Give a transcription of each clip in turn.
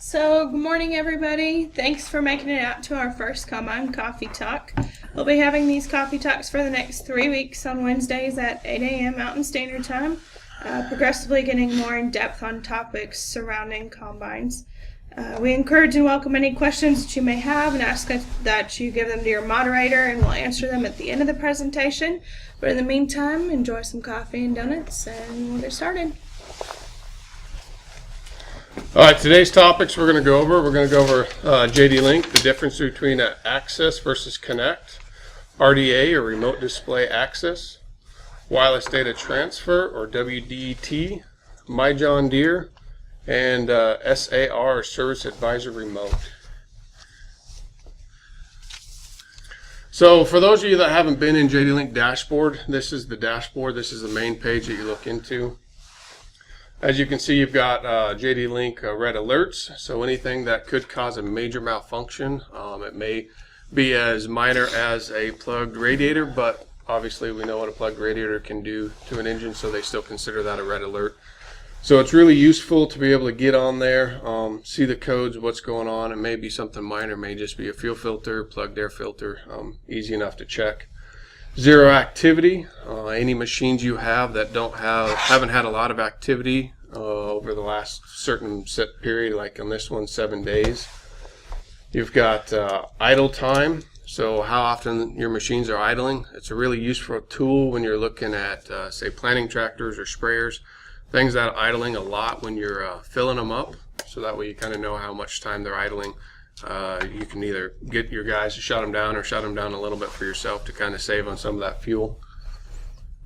So, good morning, everybody. Thanks for making it out to our first Combine Coffee Talk. We'll be having these coffee talks for the next 3 weeks on Wednesdays at 8 a.m. Mountain Standard Time, progressively getting more in depth on topics surrounding combines. We encourage and welcome any questions that you may have and ask that you give them to your moderator, and we'll answer them at the end of the presentation. But in the meantime, enjoy some coffee and donuts, and we'll get started. All right, today's topics we're going to go over JD Link, the difference between access versus connect, RDA or remote display access, wireless data transfer or WDT, My John Deere, and SAR, Service Advisor Remote. So for those of you that haven't been in JD Link dashboard, this is the dashboard. This is the main page that you look into. As you can see, you've got JD Link red alerts, so anything that could cause a major malfunction. It may be as minor as a plugged radiator, but obviously we know what a plugged radiator can do to an engine, so they still consider that a red alert. So it's really useful to be able to get on there, see the codes, what's going on. It may be something minor, it may just be a fuel filter, plugged air filter, easy enough to check. Zero activity, any machines you have that haven't had a lot of activity over the last certain set period, like on this one, 7 days. You've got idle time, so how often your machines are idling. It's a really useful tool when you're looking at, say, planting tractors or sprayers, things that are idling a lot when you're filling them up, so that way you kind of know how much time they're idling. You can either get your guys to shut them down or shut them down a little bit for yourself to kind of save on some of that fuel.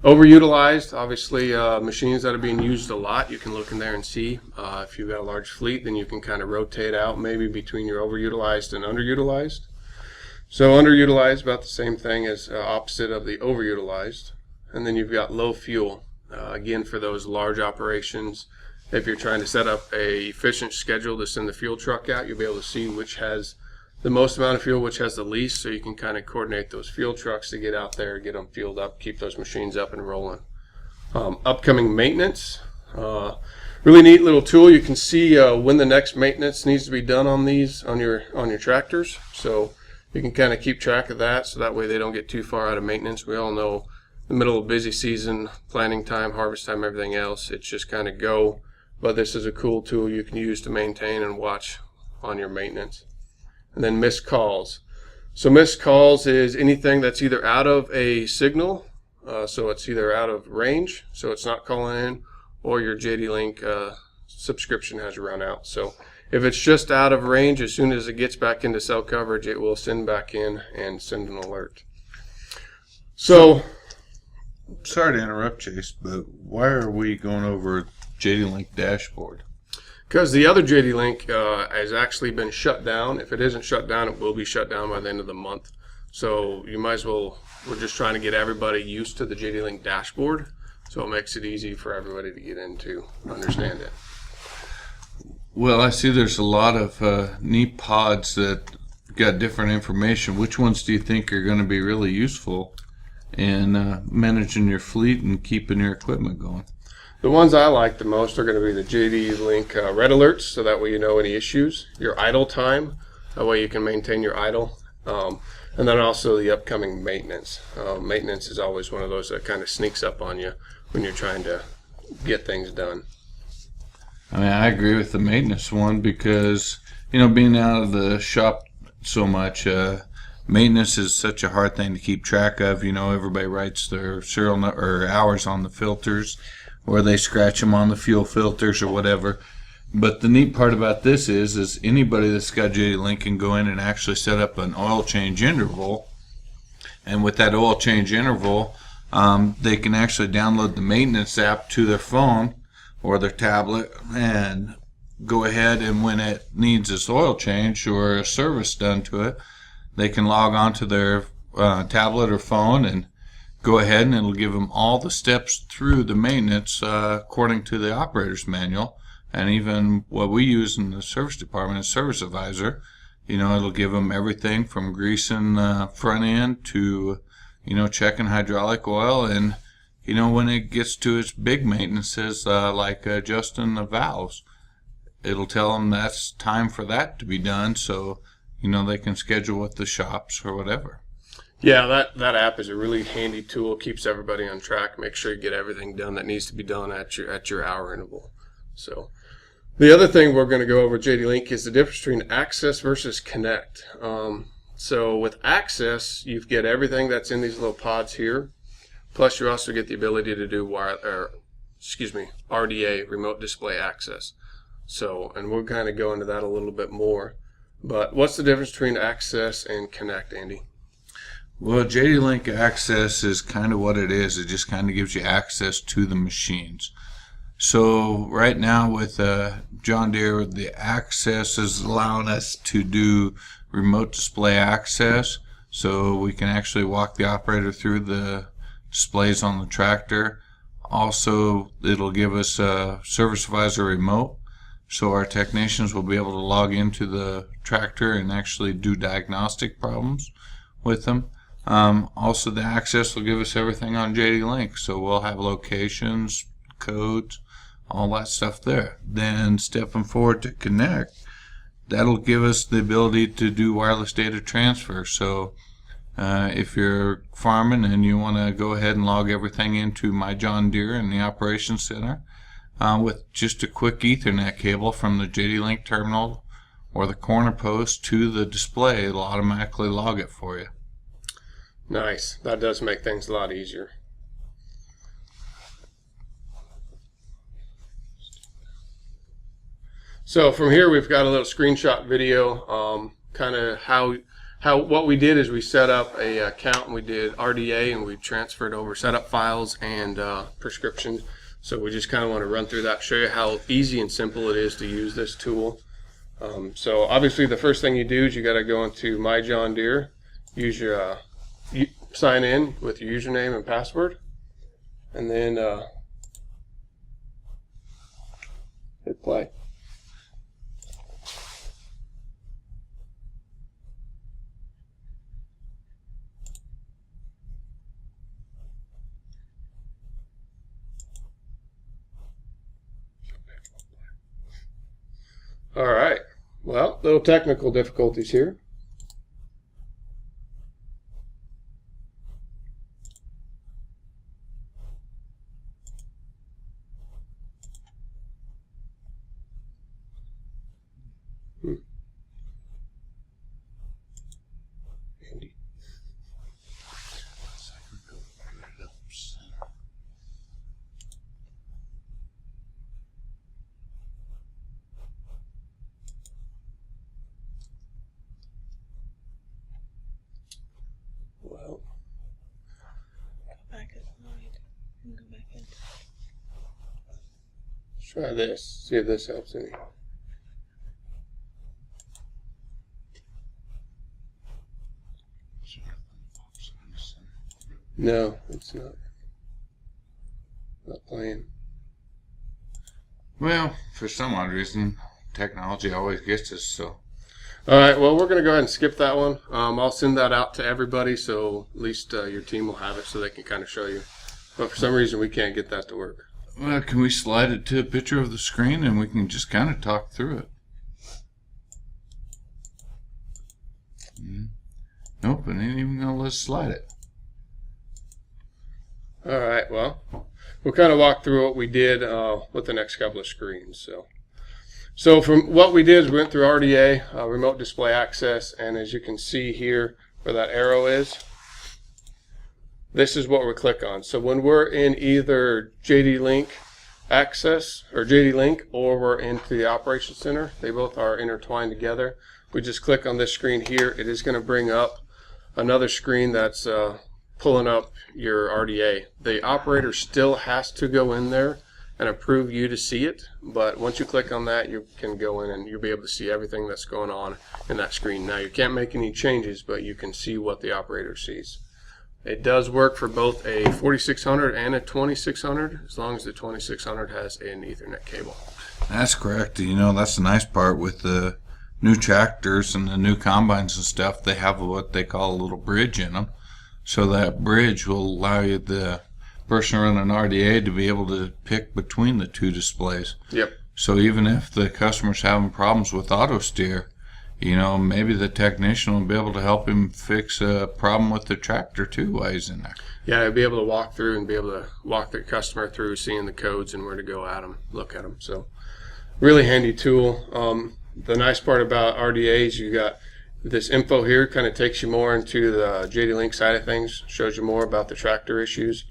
Overutilized, obviously machines that are being used a lot, you can look in there and see. If you've got a large fleet, then you can kind of rotate out maybe between your overutilized and underutilized. So underutilized, about the same thing as opposite of the overutilized. And then you've got low fuel, again for those large operations. If you're trying to set up a efficient schedule to send the fuel truck out, you'll be able to see which has the most amount of fuel, which has the least, so you can kind of coordinate those fuel trucks to get out there, get them fueled up, keep those machines up and rolling. Upcoming maintenance, really neat little tool. You can see when the next maintenance needs to be done on these on your tractors, so you can kind of keep track of that, so that way they don't get too far out of maintenance. We all know the middle of busy season, planting time, harvest time, everything else, it's just kind of go. But this is a cool tool you can use to maintain and watch on your maintenance. And then missed calls. So missed calls is anything that's either out of a signal, so it's either out of range, so it's not calling in, or your JD Link subscription has run out. So if it's just out of range, as soon as it gets back into cell coverage, it will send back in and send an alert. So sorry to interrupt, Chase, but why are we going over JD Link dashboard? Because the other JD Link has actually been shut down. If it isn't shut down, it will be shut down by the end of the month. So you might as well, we're just trying to get everybody used to the JD Link dashboard, so it makes it easy for everybody to get into, understand it. Well, I see there's a lot of neat pods that got different information. Which ones do you think are going to be really useful in managing your fleet and keeping your equipment going? The ones I like the most are going to be the JD Link red alerts, so that way you know any issues. Your idle time, that way you can maintain your idle. And then also the upcoming maintenance. Maintenance is always one of those that kind of sneaks up on you when you're trying to get things done. I mean, I agree with the maintenance one because, being out of the shop so much, maintenance is such a hard thing to keep track of. Everybody writes their serial or hours on the filters, or they scratch them on the fuel filters or whatever. But the neat part about this is anybody that's got JD Link can go in and actually set up an oil change interval. And with that oil change interval, they can actually download the maintenance app to their phone or their tablet and go ahead, and when it needs its oil change or a service done to it, they can log on to their tablet or phone and go ahead, and it'll give them all the steps through the maintenance according to the operator's manual. And even what we use in the service department is Service Advisor. It'll give them everything from greasing front end to, checking hydraulic oil, and when it gets to its big maintenances, like adjusting the valves. it'll tell them that's time for that to be done, so they can schedule with the shops or whatever. Yeah, that app is a really handy tool. Keeps everybody on track. Make sure you get everything done that needs to be done at your hour interval. So the other thing we're going to go over with JD Link is the difference between access versus connect. So with access, you get everything that's in these little pods here. Plus, you also get the ability to do RDA, remote display access. So, and we'll kind of go into that a little bit more. But what's the difference between access and connect, Andy? Well, JD Link Access is kind of what it is. It just kind of gives you access to the machines. So right now with John Deere, the access is allowing us to do remote display access. So we can actually walk the operator through the displays on the tractor. Also, it'll give us a Service Advisor remote. So our technicians will be able to log into the tractor and actually do diagnostic problems with them. Also, the access will give us everything on JD Link, so we'll have locations, codes, all that stuff there. Then stepping forward to connect, that'll give us the ability to do wireless data transfer. So if you're farming and you want to go ahead and log everything into My John Deere in the operations center, with just a quick Ethernet cable from the JD Link terminal or the corner post to the display, it'll automatically log it for you. Nice. That does make things a lot easier. So from here we've got a little screenshot video, kind of what we did is we set up a account and we did RDA and we transferred over setup files and prescriptions. So we just kind of want to run through that, show you how easy and simple it is to use this tool. So obviously the first thing you do is you got to go into My John Deere, use your sign in with your username and password, and then hit play. All right, well, little technical difficulties here. Andy. Well, Back aside and go back in. let's try this. See if this helps any. No, it's not. Not playing. Well, for some odd reason, technology always gets us, so. All right, well, we're going to go ahead and skip that one. I'll send that out to everybody, so at least your team will have it so they can kind of show you. But for some reason, we can't get that to work. Well, can we slide it to a picture of the screen and we can just kind of talk through it? Nope, it ain't even going to let us slide it. All right, well, we'll kind of walk through what we did with the next couple of screens. So from what we did is we went through RDA, remote display access, and as you can see here where that arrow is, this is what we click on. So when we're in either JD Link access or JD Link or we're into the operations center, they both are intertwined together. We just click on this screen here. It is going to bring up another screen that's pulling up your RDA. The operator still has to go in there and approve you to see it, but once you click on that, you can go in and you'll be able to see everything that's going on in that screen. Now you can't make any changes, but you can see what the operator sees. It does work for both a 4600 and a 2600 as long as the 2600 has an Ethernet cable. That's correct. You know, that's the nice part with the new tractors and the new combines and stuff. They have what they call a little bridge in them. So that bridge will allow you, the person running RDA, to be able to pick between the two displays. Yep. So even if the customer's having problems with auto steer, maybe the technician will be able to help him fix a problem with the tractor too while he's in there. Yeah, I'd be able to walk through and be able to walk the customer through seeing the codes and where to go at them, look at them. So really handy tool. The nice part about RDAs, you got this info here, kind of takes you more into the JD Link side of things, shows you more about the tractor issues.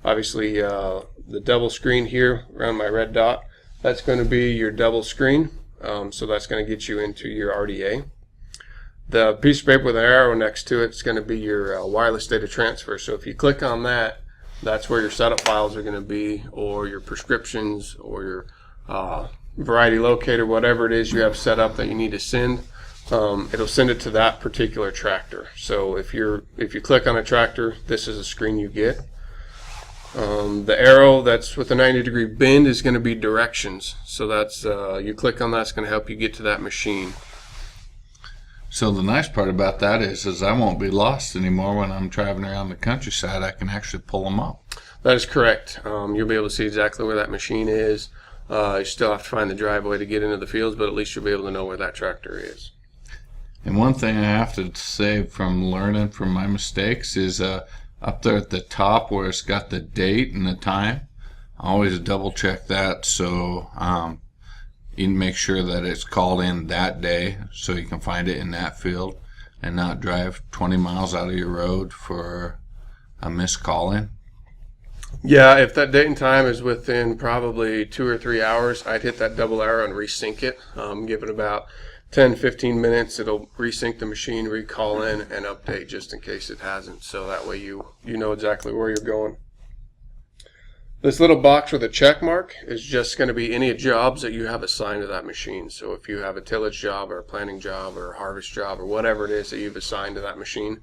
Obviously, the double screen here around my red dot, that's going to be your double screen. So that's going to get you into your RDA. The piece of paper with an arrow next to it is going to be your wireless data transfer. So if you click on that, that's where your setup files are going to be, or your prescriptions, or your variety locator, whatever it is you have set up that you need to send. It'll send it to that particular tractor. So if you click on a tractor, this is a screen you get. The arrow that's with a 90-degree bend is going to be directions. So that's you click on that, it's going to help you get to that machine. So the nice part about that is I won't be lost anymore when I'm traveling around the countryside. I can actually pull them up. That is correct. You'll be able to see exactly where that machine is. You still have to find the driveway to get into the fields, but at least you'll be able to know where that tractor is. And one thing I have to say from learning from my mistakes is up there at the top where it's got the date and the time, I always double check that, so you can make sure that it's called in that day so you can find it in that field and not drive 20 miles out of your road for a missed call in. Yeah, if that date and time is within probably 2 or 3 hours, I'd hit that double arrow and resync it. Give it about 10-15 minutes. It'll resync the machine, recall in, and update just in case it hasn't. So that way you know exactly where you're going. This little box with a check mark is just going to be any jobs that you have assigned to that machine. So if you have a tillage job or a planting job or a harvest job or whatever it is that you've assigned to that machine,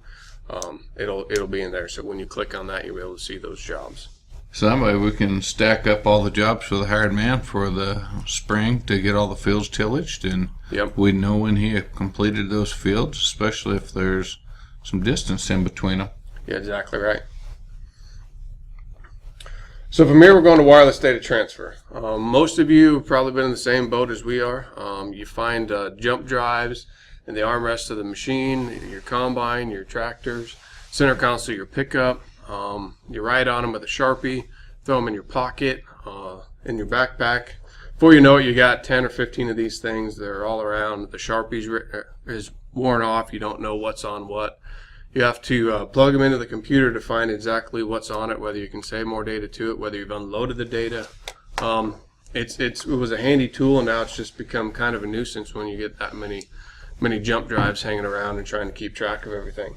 it'll be in there. So when you click on that, you'll be able to see those jobs. So that way we can stack up all the jobs for the hired man for the spring to get all the fields tillaged, and Yep. we know when he completed those fields, especially if there's some distance in between them. Yeah, exactly right. So from here, we're going to wireless data transfer. Most of you have probably been in the same boat as we are. You find jump drives in the armrest of the machine, your combine, your tractors, center console, your pickup. You write on them with a Sharpie, throw them in your pocket, in your backpack. Before you know it, you got 10 or 15 of these things. They're all around. The Sharpie is worn off. You don't know what's on what. You have to plug them into the computer to find exactly what's on it, whether you can save more data to it, whether you've unloaded the data. It was a handy tool, and now it's just become kind of a nuisance when you get that many jump drives hanging around and trying to keep track of everything.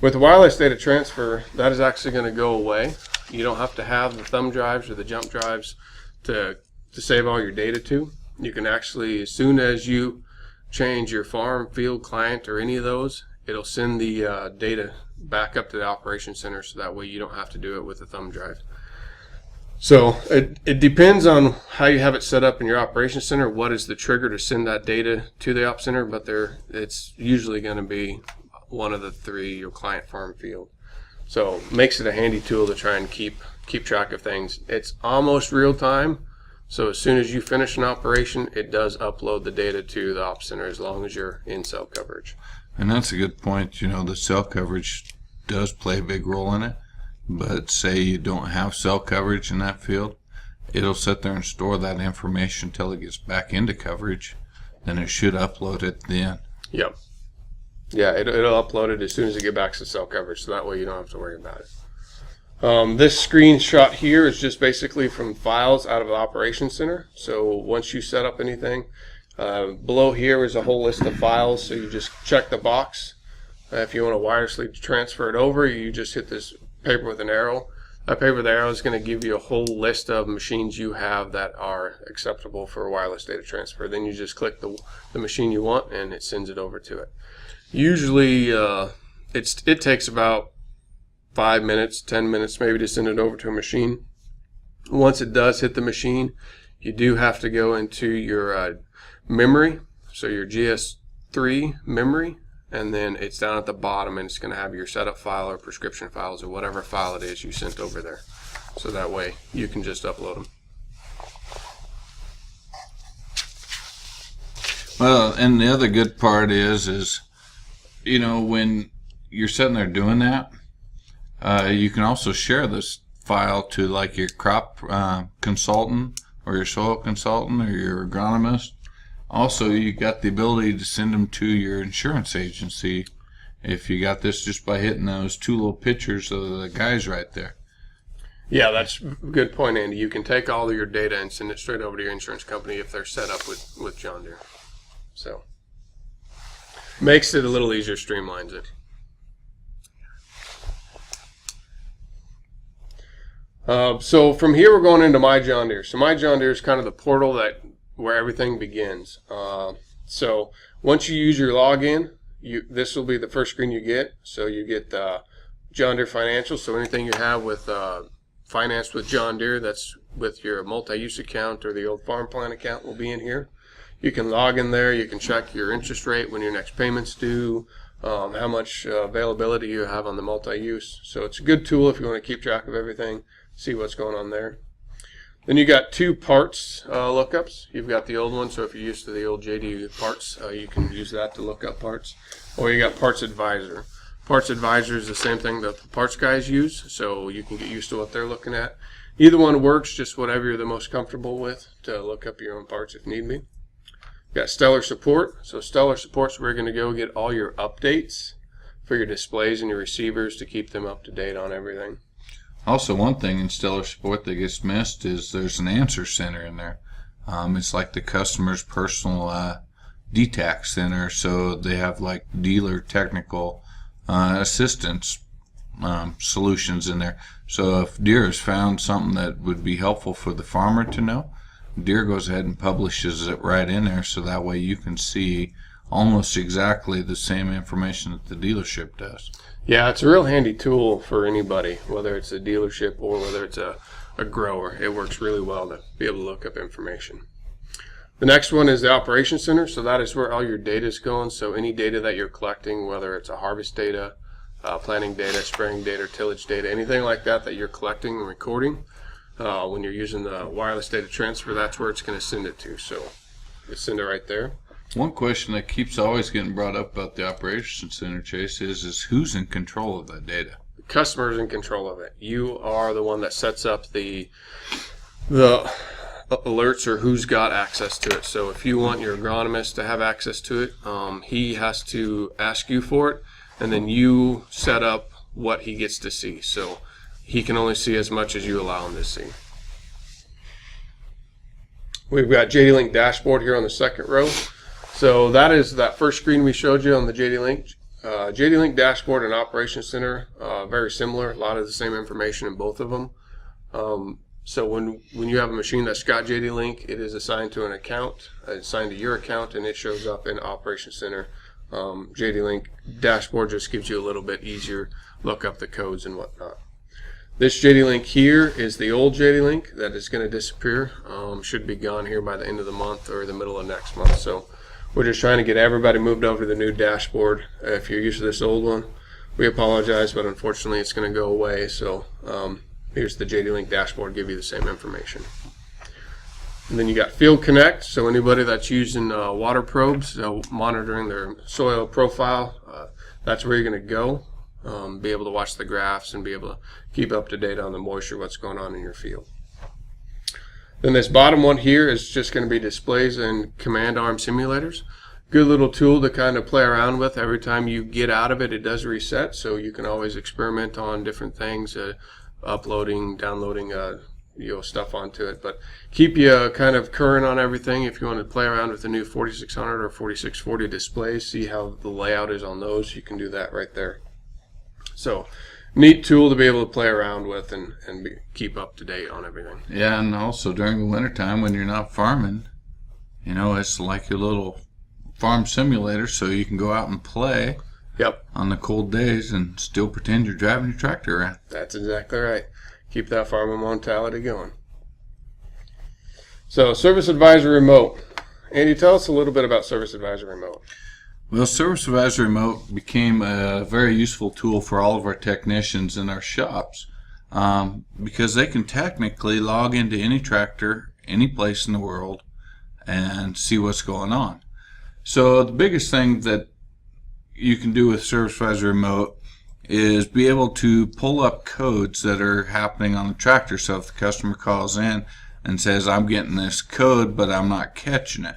With the wireless data transfer, that is actually going to go away. You don't have to have the thumb drives or the jump drives to save all your data to. You can actually, as soon as you change your farm, field, client, or any of those, it'll send the data back up to the operation center, so that way you don't have to do it with a thumb drive. So it depends on how you have it set up in your operation center, what is the trigger to send that data to the op center, but it's usually going to be one of the three, your client, farm, field. So makes it a handy tool to try and keep track of things. It's almost real time, so as soon as you finish an operation, it does upload the data to the op center as long as you're in cell coverage. And that's a good point. The cell coverage does play a big role in it, but say you don't have cell coverage in that field, it'll sit there and store that information until it gets back into coverage, then it should upload it then. Yep. Yeah, it'll upload it as soon as it gets back to cell coverage, so that way you don't have to worry about it. This screenshot here is just basically from files out of the operations center. So once you set up anything, below here is a whole list of files, so you just check the box. If you want to wirelessly transfer it over, you just hit this paper with an arrow. That paper with the arrow is going to give you a whole list of machines you have that are acceptable for wireless data transfer. Then you just click the machine you want, and it sends it over to it. Usually it takes about 5 minutes, 10 minutes maybe to send it over to a machine. Once it does hit the machine, you do have to go into your memory, so your GS3 memory, and then it's down at the bottom, and it's going to have your setup file or prescription files or whatever file it is you sent over there. So that way you can just upload them. Well, and the other good part is when you're sitting there doing that, you can also share this file to like your crop consultant or your soil consultant or your agronomist. Also, you got the ability to send them to your insurance agency if you got this just by hitting those 2 little pictures of the guys right there. Yeah, that's a good point, Andy. You can take all of your data and send it straight over to your insurance company if they're set up with John Deere. So, makes it a little easier, streamlines it. So from here we're going into My John Deere. So My John Deere is kind of the portal where everything begins. So once you use your login, this will be the first screen you get. So you get John Deere Financial. So anything you have with financed with John Deere, that's with your multi-use account or the old farm plan account, will be in here. You can log in there. You can check your interest rate, when your next payment's due, how much availability you have on the multi-use. So it's a good tool if you want to keep track of everything, see what's going on there. Then you got 2 parts lookups. You've got the old one, so if you're used to the old JD parts, you can use that to look up parts. Or you got Parts Advisor. Parts Advisor is the same thing that the parts guys use, so you can get used to what they're looking at. Either one works, just whatever you're the most comfortable with to look up your own parts if need be. You got Stellar Support. So Stellar Support's where you're going to go get all your updates for your displays and your receivers to keep them up to date on everything. Also, one thing in Stellar Support that gets missed is there's an answer center in there. It's like the customer's personal DTAC center, so they have like dealer technical assistance solutions in there. So if Deere has found something that would be helpful for the farmer to know, Deere goes ahead and publishes it right in there, so that way you can see almost exactly the same information that the dealership does. Yeah, it's a real handy tool for anybody, whether it's a dealership or whether it's a grower. It works really well to be able to look up information. The next one is the Operations Center. So that is where all your data is going. So any data that you're collecting, whether it's a harvest data, planting data, spraying data, tillage data, anything like that that you're collecting and recording, when you're using the wireless data transfer, that's where it's going to send it to. So it's send it right there. One question that keeps always getting brought up about the Operations Center, Chase, is who's in control of that data? The customer's in control of it. You are the one that sets up the alerts or who's got access to it. So if you want your agronomist to have access to it, he has to ask you for it, and then you set up what he gets to see. So he can only see as much as you allow him to see. We've got JD Link dashboard here on the second row. So that is that first screen we showed you on the JD Link. JD Link dashboard and Operations Center, very similar. A lot of the same information in both of them. So when you have a machine that's got JD Link, it is assigned to an account, assigned to your account, and it shows up in Operations Center. JD Link dashboard just gives you a little bit easier look up the codes and whatnot. This JD Link here is the old JD Link that is going to disappear. Should be gone here by the end of the month or the middle of next month. So we're just trying to get everybody moved over to the new dashboard. If you're used to this old one, we apologize, but unfortunately it's going to go away. So here's the JD Link dashboard, give you the same information. And then you got Field Connect, so anybody that's using water probes, monitoring their soil profile, that's where you're going to go. Be able to watch the graphs and be able to keep up to date on the moisture, what's going on in your field. Then this bottom one here is just going to be displays and command arm simulators. Good little tool to kind of play around with. Every time you get out of it, it does reset, so you can always experiment on different things, uploading, downloading stuff onto it. But keep you kind of current on everything. If you want to play around with the new 4600 or 4640 displays, see how the layout is on those, you can do that right there. So neat tool to be able to play around with and keep up to date on everything. Yeah, and also during the wintertime when you're not farming, it's like your little farm simulator, so you can go out and play. Yep. On the cold days and still pretend you're driving your tractor around. That's exactly right. Keep that farming mentality going. So Service Advisor Remote. Andy, tell us a little bit about Service Advisor Remote. Well, Service Advisor Remote became a very useful tool for all of our technicians in our shops because they can technically log into any tractor, any place in the world, and see what's going on. So the biggest thing that you can do with Service Advisor Remote is be able to pull up codes that are happening on the tractor. So if the customer calls in and says, I'm getting this code, but I'm not catching it,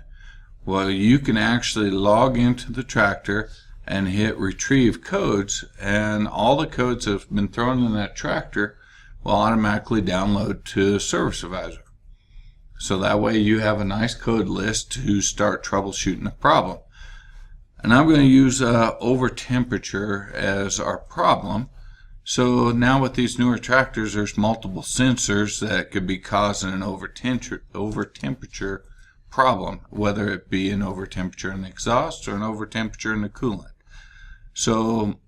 well, you can actually log into the tractor and hit retrieve codes, and all the codes that have been thrown in that tractor will automatically download to Service Advisor. So that way you have a nice code list to start troubleshooting a problem. And I'm going to use over temperature as our problem. So now with these newer tractors, there's multiple sensors that could be causing an over temperature problem, whether it be an over temperature in the exhaust or an over temperature in the coolant. So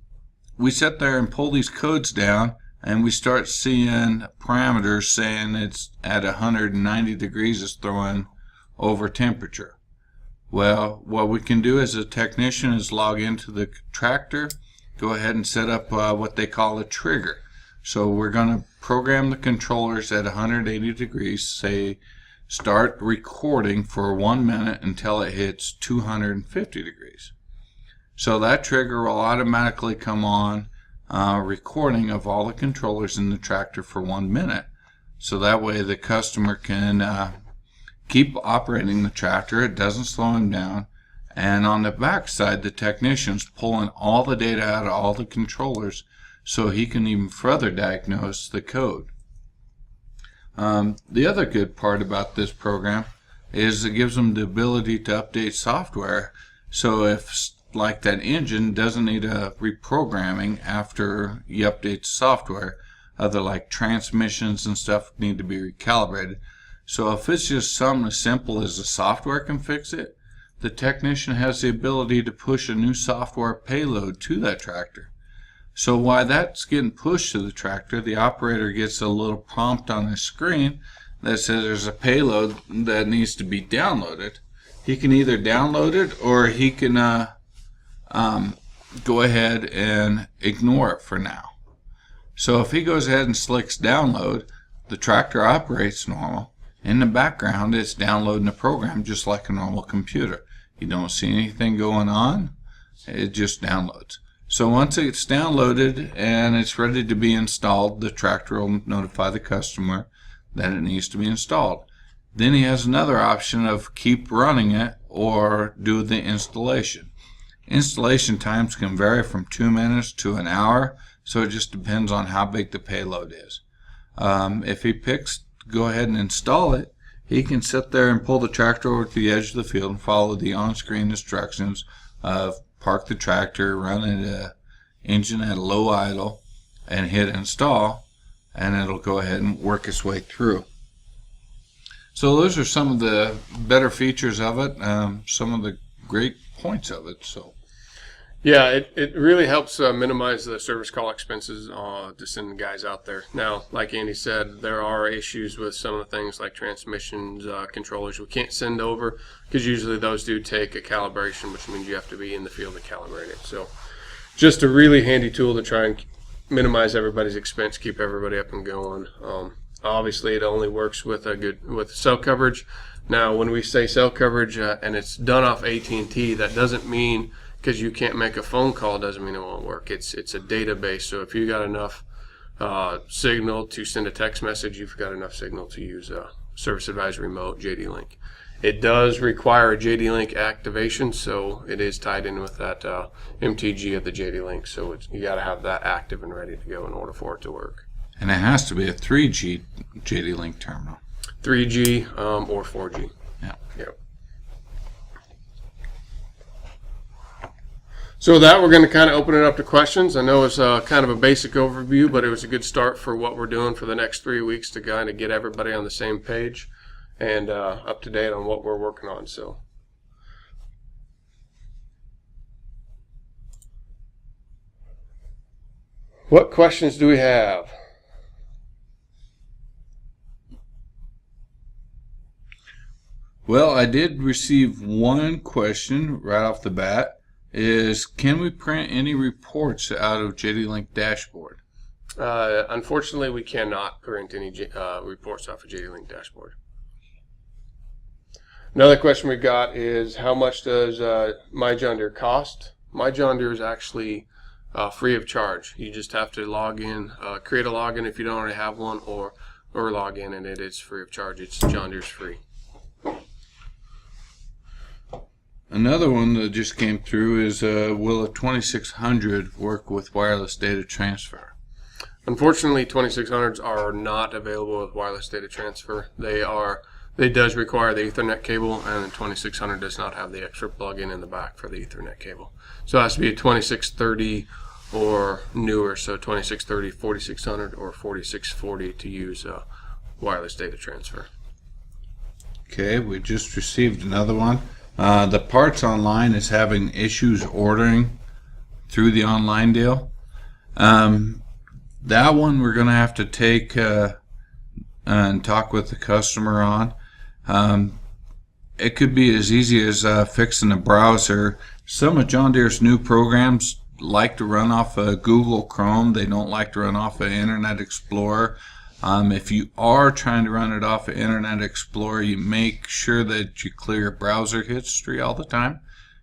we sit there and pull these codes down, and we start seeing parameters saying it's at 190 degrees is throwing over temperature. Well, what we can do as a technician is log into the tractor, go ahead and set up what they call a trigger. So we're going to program the controllers at 180 degrees, say start recording for 1 minute until it hits 250 degrees. So that trigger will automatically come on recording of all the controllers in the tractor for 1 minute. So that way the customer can keep operating the tractor, it doesn't slow him down, and on the back side the technician's pulling all the data out of all the controllers so he can even further diagnose the code. The other good part about this program is it gives them the ability to update software. So if, like, that engine doesn't need a reprogramming after you update the software, other like transmissions and stuff need to be recalibrated. So if it's just something as simple as the software can fix it, the technician has the ability to push a new software payload to that tractor. So while that's getting pushed to the tractor, the operator gets a little prompt on his screen that says there's a payload that needs to be downloaded. He can either download it or he can go ahead and ignore it for now. So if he goes ahead and selects download, the tractor operates normal. In the background, it's downloading the program just like a normal computer. You don't see anything going on, it just downloads. So once it's downloaded and it's ready to be installed, the tractor will notify the customer that it needs to be installed. Then he has another option of keep running it or do the installation. Installation times can vary from 2 minutes to an hour, so it just depends on how big the payload is. If he picks go ahead and install it, he can sit there and pull the tractor over to the edge of the field and follow the on-screen instructions of park the tractor, run the engine at a low idle, and hit install, and it'll go ahead and work its way through. So those are some of the better features of it, some of the great points of it. So Yeah, it really helps minimize the service call expenses to send the guys out there. Now, like Andy said, there are issues with some of the things like transmissions, controllers we can't send over because usually those do take a calibration, which means you have to be in the field to calibrate it. So just a really handy tool to try and minimize everybody's expense, keep everybody up and going. Obviously, it only works with cell coverage. Now, when we say cell coverage and it's done off AT&T, that doesn't mean because you can't make a phone call doesn't mean it won't work. It's a database. So if you got enough signal to send a text message, you've got enough signal to use a Service Advisor Remote JD Link. It does require a JD Link activation, so it is tied in with that MTG of the JD Link. So you got to have that active and ready to go in order for it to work. And it has to be a 3G JD Link terminal. 3G or 4G. Yeah. Yep. So that we're going to kind of open it up to questions. I know it's kind of a basic overview, but it was a good start for what we're doing for the next 3 weeks to kind of get everybody on the same page and up to date on what we're working on. So, what questions do we have? Well, I did receive one question right off the bat. Is can we print any reports out of JD Link dashboard? Unfortunately, we cannot print any reports off of JD Link dashboard. Another question we got is, how much does My John Deere cost? My John Deere is actually free of charge. You just have to log in, create a login if you don't already have one, or log in, and it is free of charge. It's John Deere's free. Another one that just came through is, will a 2600 work with wireless data transfer? Unfortunately, 2600s are not available with wireless data transfer. They does require the Ethernet cable, and the 2600 does not have the extra plug-in in the back for the Ethernet cable. So it has to be a 2630 or newer, so 2630, 4600, or 4640 to use wireless data transfer. Okay, we just received another one. The Parts Online is having issues ordering through the online deal. That one we're going to have to take and talk with the customer on. It could be as easy as fixing a browser. Some of John Deere's new programs like to run off of Google Chrome. They don't like to run off of Internet Explorer. If you are trying to run it off of Internet Explorer, you make sure that you clear your browser history all the time,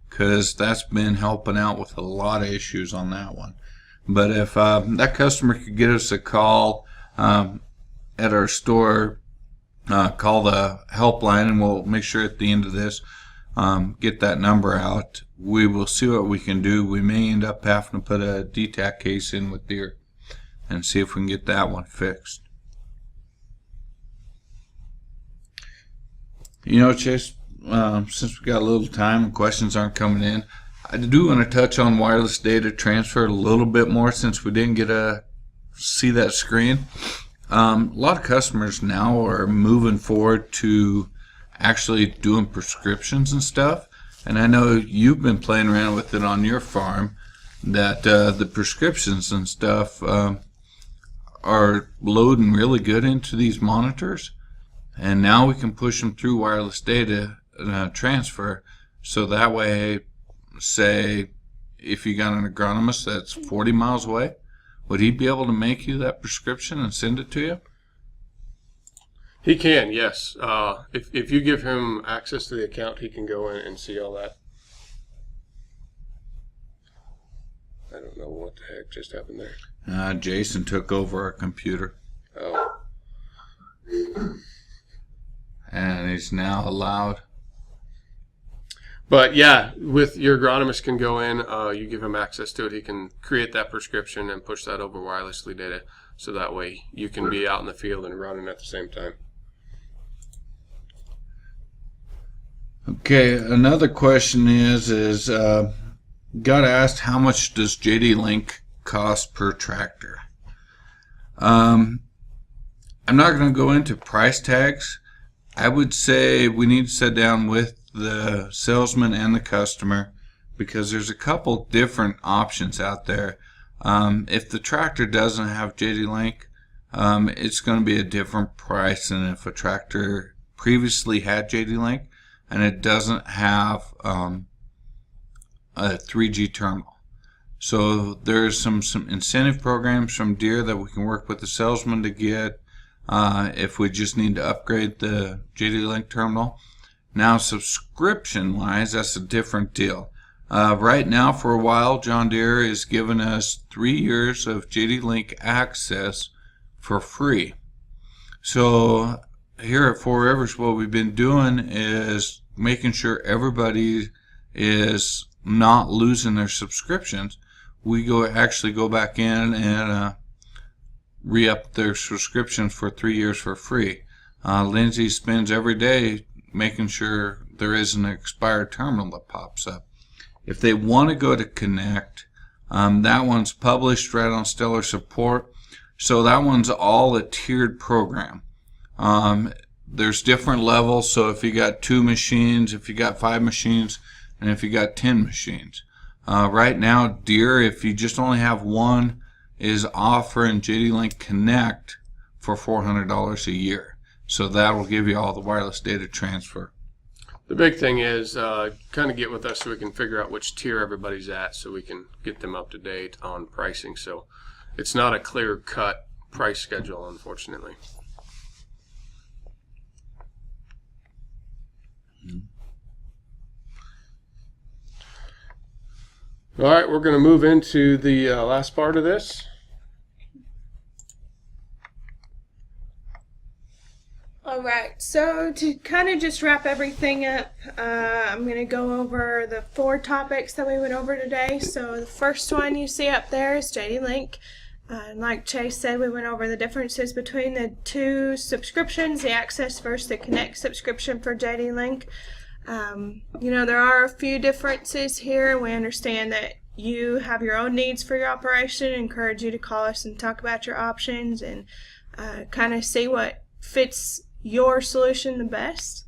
because that's been helping out with a lot of issues on that one. But if that customer could get us a call at our store, call the helpline, and we'll make sure at the end of this get that number out. We will see what we can do. We may end up having to put a DTAC case in with Deere and see if we can get that one fixed. You know, Chase, since we got a little time and questions aren't coming in, I do want to touch on wireless data transfer a little bit more, since we didn't get to see that screen. A lot of customers now are moving forward to actually doing prescriptions and stuff, and I know you've been playing around with it on your farm, that the prescriptions and stuff are loading really good into these monitors, and now we can push them through wireless data transfer, so that way, say if you got an agronomist that's 40 miles away, would he be able to make you that prescription and send it to you? He can, yes. If you give him access to the account, he can go in and see all that. I don't know what the heck just happened there. Jason took over our computer. Oh. And he's now allowed. But yeah, with your agronomist can go in, you give him access to it, he can create that prescription and push that over wirelessly data, so that way you can be out in the field and running at the same time. Okay, another question is got asked, how much does JD Link cost per tractor? I'm not going to go into price tags. I would say we need to sit down with the salesman and the customer, because there's a couple different options out there. If the tractor doesn't have JD Link, it's going to be a different price than if a tractor previously had JD Link and it doesn't have a 3G terminal. So there's some incentive programs from Deere that we can work with the salesman to get if we just need to upgrade the JD Link terminal. Now, subscription-wise, that's a different deal. Right now, for a while, John Deere is giving us 3 years of JD Link access for free. So here at 4Rivers, what we've been doing is making sure everybody is not losing their subscriptions. We actually go back in and re-up their subscription for 3 years for free. Lindsay spends every day making sure there is an expired terminal that pops up. If they want to go to Connect, that one's published right on Stellar Support, so that one's all a tiered program. There's different levels, so if you got 2 machines, if you got 5 machines, and if you got 10 machines. Right now, Deere, if you just only have one, is offering JD Link Connect for $400 a year. So that will give you all the wireless data transfer. The big thing is kind of get with us so we can figure out which tier everybody's at, so we can get them up to date on pricing. So it's not a clear-cut price schedule, unfortunately. All right, we're going to move into the last part of this. All right, so to kind of just wrap everything up, I'm going to go over the 4 topics that we went over today. So the first one you see up there is JD Link. Like Chase said, we went over the differences between the 2 subscriptions, the Access versus the Connect subscription for JD Link. There are a few differences here. We understand that you have your own needs for your operation. I encourage you to call us and talk about your options and kind of see what fits your solution the best.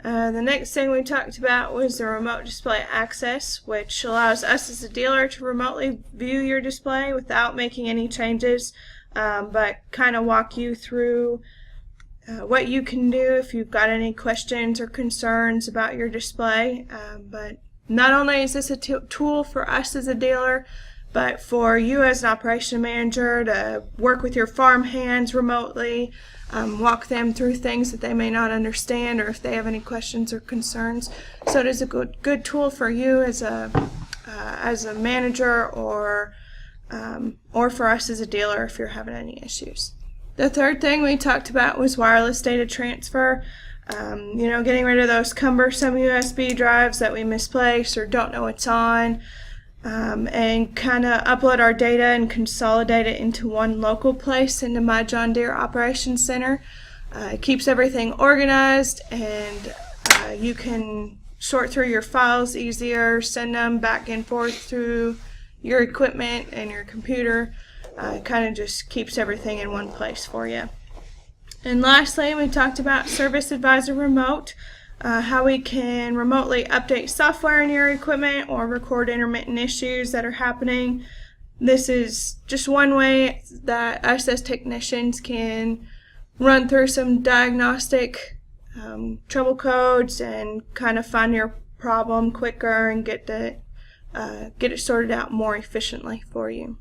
The next thing we talked about was the remote display access, which allows us as a dealer to remotely view your display without making any changes, but kind of walk you through what you can do if you've got any questions or concerns about your display. But not only is this a tool for us as a dealer, but for you as an operation manager to work with your farm hands remotely, walk them through things that they may not understand or if they have any questions or concerns. So it is a good tool for you as a manager or for us as a dealer if you're having any issues. The third thing we talked about was wireless data transfer. Getting rid of those cumbersome USB drives that we misplace or don't know what's on. And kind of upload our data and consolidate it into one local place into my John Deere Operations Center. It keeps everything organized, and you can sort through your files easier, send them back and forth through your equipment and your computer. It kind of just keeps everything in one place for you. And lastly, we talked about Service Advisor Remote. How we can remotely update software in your equipment or record intermittent issues that are happening. This is just one way that us as technicians can run through some diagnostic trouble codes and kind of find your problem quicker and get it sorted out more efficiently for you.